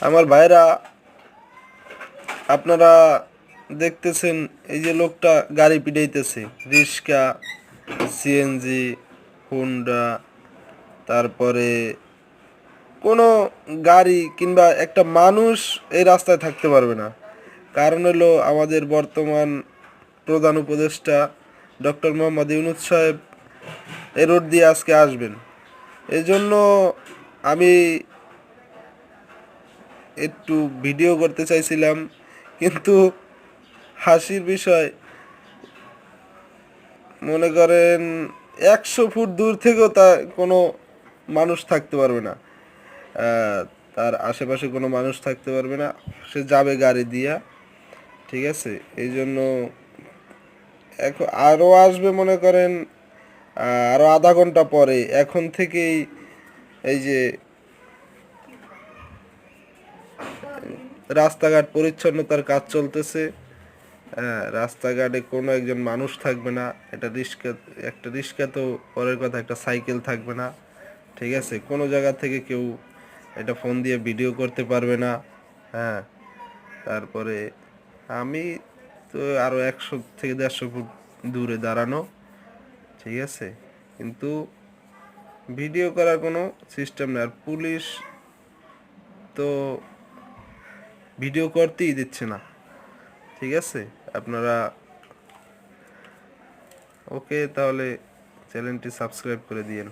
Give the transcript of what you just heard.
আমার ভাইরা, আপনারা দেখতেছেন এই যে লোকটা গাড়ি পিটাইতেছে, রিক্সা, সিএনজি, হুন্ডা, তারপরে কোনো গাড়ি কিংবা একটা মানুষ এই রাস্তায় থাকতে পারবে না। কারণ হলো আমাদের বর্তমান প্রধান উপদেষ্টা ডক্টর মোহাম্মদ ইউনূস সাহেব এই রোড দিয়ে আজকে আসবেন। এই জন্য আমি একটু ভিডিও করতে চাইছিলাম, কিন্তু হাসির বিষয়, মনে করেন 100 ফুট দূর থেকেও তা কোনো মানুষ থাকতে পারবে না। আহ, তার আশেপাশে কোনো মানুষ থাকতে পারবে না, সে যাবে গাড়ি দিয়া। ঠিক আছে, এই জন্য এখন আরও আসবে, মনে করেন আরও আধা ঘন্টা পরে। এখন থেকেই এই যে রাস্তাঘাট পরিচ্ছন্নতার কাজ চলতেছে। হ্যাঁ, রাস্তাঘাটে কোনো একজন মানুষ থাকবে না। একটা রিক্সা তো পরের কথা, একটা সাইকেল থাকবে না। ঠিক আছে, কোনো জায়গা থেকে কেউ এটা ফোন দিয়ে ভিডিও করতে পারবে না। হ্যাঁ, তারপরে আমি তো আরও 100 থেকে 150 ফুট দূরে দাঁড়ানো। ঠিক আছে, কিন্তু ভিডিও করার কোনো সিস্টেম নেই। আর পুলিশ তো ভিডিও করতেই দিচ্ছে না। ঠিক আছে, আপনারা ওকে, তাহলে চ্যানেলটি সাবস্ক্রাইব করে দিয়েন।